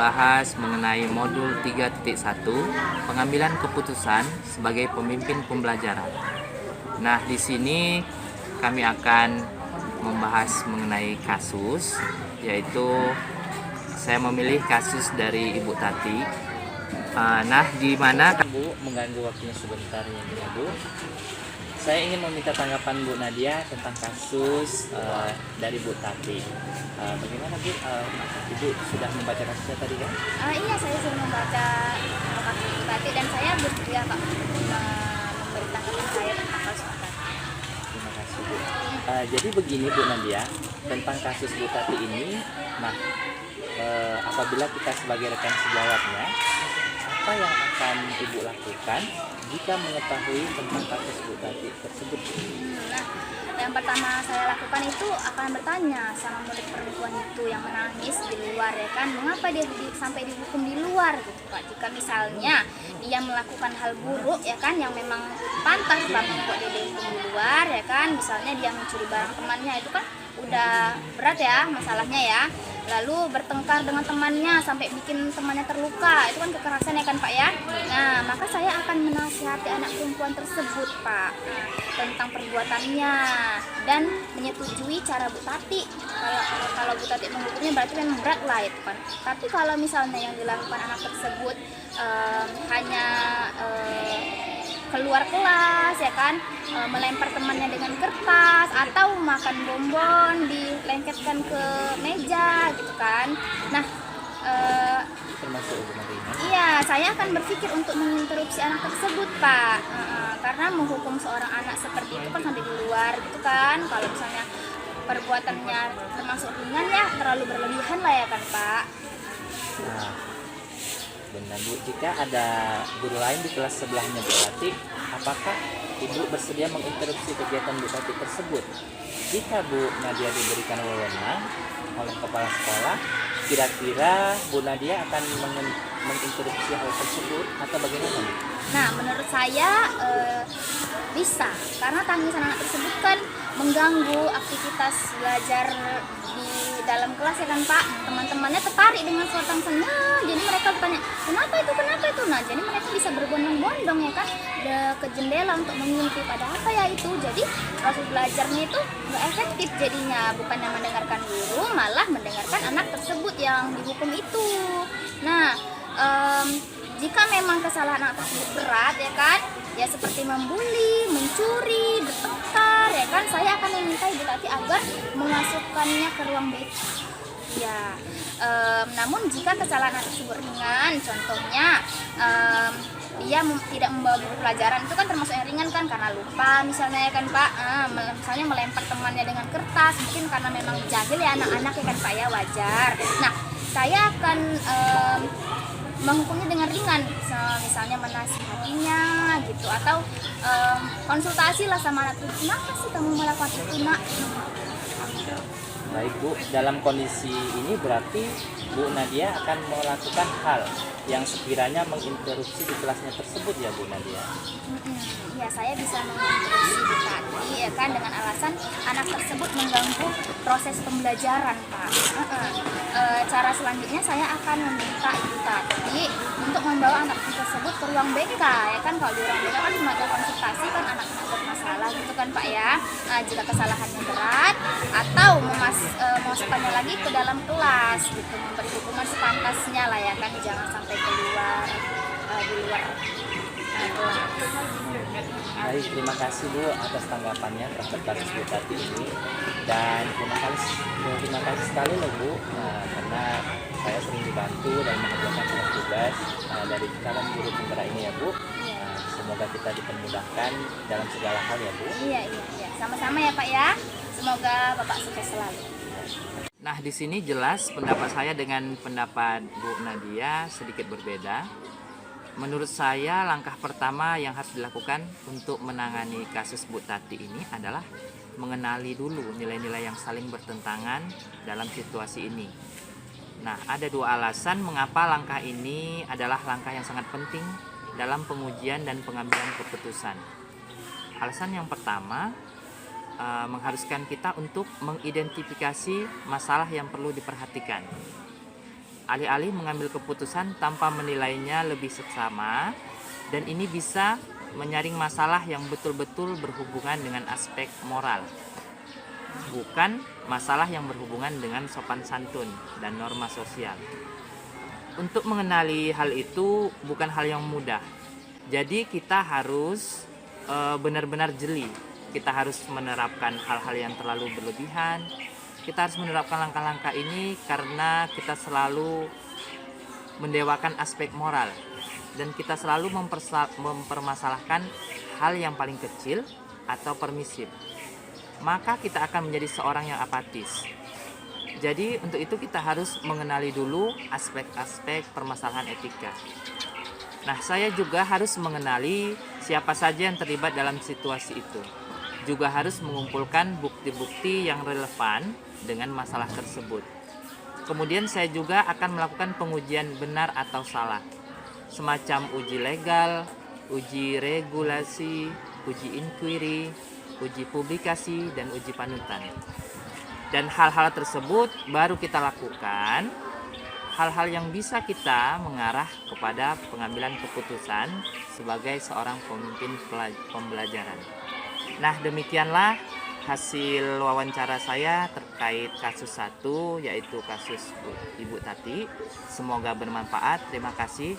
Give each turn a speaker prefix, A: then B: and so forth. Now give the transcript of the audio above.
A: membahas mengenai modul 3.1 pengambilan keputusan sebagai pemimpin pembelajaran. Nah, di sini kami akan membahas mengenai kasus, yaitu saya memilih kasus dari Ibu Tati. Nah, di mana Bu mengganggu waktunya sebentar ya Bu. Saya ingin meminta tanggapan Bu Nadia tentang kasus dari Bu Tati. Bagaimana Bu? Ibu sudah membaca kasusnya tadi kan?
B: Iya, saya sudah membaca kasus Bu Tati dan saya bersedia Pak memberi tanggapan saya tentang kasus Bu Tati.
A: Terima kasih Bu. Jadi begini Bu Nadia, tentang kasus Bu Tati ini, nah apabila kita sebagai rekan sejawatnya, apa yang akan Ibu lakukan jika mengetahui tentang kasus Bu Tati tersebut?
B: Nah, yang pertama saya lakukan itu akan bertanya sama murid perempuan itu yang menangis di luar ya kan, mengapa dia sampai dihukum di luar gitu Pak. Jika misalnya dia melakukan hal buruk ya kan, yang memang pantas banget kok dia dihukum di luar ya kan, misalnya dia mencuri barang temannya, itu kan udah berat ya masalahnya ya. Lalu bertengkar dengan temannya sampai bikin temannya terluka, itu kan kekerasan ya kan Pak ya. Nah, maka saya akan menasihati anak perempuan tersebut Pak tentang perbuatannya dan menyetujui cara Bu Tati. Kalau Bu Tati menghukumnya berarti memang berat lah itu kan. Tapi kalau misalnya yang dilakukan anak tersebut hanya keluar kelas ya kan, melempar temannya dengan kertas atau makan bonbon dilengketkan ke meja gitu kan. Nah,
A: Termasuk hukuman ringan?
B: iya, saya akan berpikir untuk menginterupsi anak tersebut Pak, karena menghukum seorang anak seperti itu kan sampai di luar gitu kan. Kalau misalnya perbuatannya termasuk ringan ya terlalu berlebihan lah ya kan Pak.
A: Nah, benar Bu, jika ada guru lain di kelas sebelahnya Bu Tati, apakah Ibu bersedia menginterupsi kegiatan Bu Tati tersebut? Jika Bu Nadia diberikan wewenang oleh kepala sekolah, kira-kira Bu Nadia akan menginterupsi hal tersebut atau bagaimana?
B: Nah, menurut saya bisa, karena tangisan anak tersebut kan mengganggu aktivitas belajar di dalam kelas ya kan Pak. Teman-temannya tertarik dengan suara tangisannya, jadi mereka bertanya kenapa itu. Nah, jadi mereka bisa berbondong-bondong ya kan ke jendela untuk mengintip ada apa ya itu. Jadi proses belajarnya itu nggak efektif jadinya, bukannya mendengarkan guru malah mendengarkan anak tersebut yang dihukum itu. Nah, jika memang kesalahan anak tersebut berat ya kan, ya seperti membuli, mencuri, bertengkar ya kan, saya akan meminta Ibu Tati agar memasukkannya ke ruang BK. Ya, namun jika kesalahan anak tersebut ringan, contohnya dia tidak membawa buku pelajaran, itu kan termasuk yang ringan kan, karena lupa misalnya ya kan Pak, misalnya melempar temannya dengan kertas, mungkin karena memang jahil ya anak-anak ya kan Pak ya, wajar. Nah, saya akan menghukumnya dengan ringan, misalnya menasihatinya gitu, atau konsultasi lah sama anak itu, kenapa sih kamu melakukan itu nak?
A: Baik Bu, dalam kondisi ini berarti Bu Nadia akan melakukan hal yang sekiranya menginterupsi di kelasnya tersebut ya Bu Nadia?
B: Ya, saya bisa menginterupsi Bu Tati ya kan, dengan alasan anak tersebut mengganggu proses pembelajaran Pak. Cara selanjutnya saya akan meminta Ibu Tati untuk membawa anak tersebut ke ruang BK ya kan. Kalau di ruang BK kan cuma ada konsultasi kan, anak-anak bermasalah gitu kan Pak ya. Jika kesalahannya berat atau memasukkannya lagi ke dalam kelas gitu, memberi hukuman sepantasnya lah ya kan, jangan sampai keluar di luar kelas.
A: Baik, terima kasih Bu atas tanggapannya terhadap kasus Bu Tati ini, dan terima kasih sekali loh Bu, karena saya sering dibantu dan mengerjakan tugas dari calon guru penggerak ini ya Bu. Semoga kita dipermudahkan dalam segala hal ya Bu.
B: Iya, sama-sama ya Pak ya, semoga Bapak sukses selalu.
A: Nah, di sini jelas pendapat saya dengan pendapat Bu Nadia sedikit berbeda. Menurut saya langkah pertama yang harus dilakukan untuk menangani kasus Bu Tati ini adalah mengenali dulu nilai-nilai yang saling bertentangan dalam situasi ini. Nah, ada dua alasan mengapa langkah ini adalah langkah yang sangat penting dalam pengujian dan pengambilan keputusan. Alasan yang pertama, mengharuskan kita untuk mengidentifikasi masalah yang perlu diperhatikan. alih-alih mengambil keputusan tanpa menilainya lebih seksama, dan ini bisa menyaring masalah yang betul-betul berhubungan dengan aspek moral, bukan masalah yang berhubungan dengan sopan santun dan norma sosial. Untuk mengenali hal itu bukan hal yang mudah. Jadi kita harus benar-benar jeli. Kita harus menerapkan hal-hal yang terlalu berlebihan. Kita harus menerapkan langkah-langkah ini karena kita selalu mendewakan aspek moral, dan kita selalu mempermasalahkan hal yang paling kecil atau permisif. Maka kita akan menjadi seorang yang apatis. Jadi untuk itu kita harus mengenali dulu aspek-aspek permasalahan etika. Nah, saya juga harus mengenali siapa saja yang terlibat dalam situasi itu. Juga harus mengumpulkan bukti-bukti yang relevan dengan masalah tersebut. Kemudian saya juga akan melakukan pengujian benar atau salah, semacam uji legal, uji regulasi, uji inquiry, uji publikasi, dan uji panutan. Dan hal-hal tersebut baru kita lakukan, hal-hal yang bisa kita mengarah kepada pengambilan keputusan sebagai seorang pemimpin pembelajaran. Nah, demikianlah hasil wawancara saya terkait kasus 1, yaitu kasus Ibu Tati. Semoga bermanfaat. Terima kasih.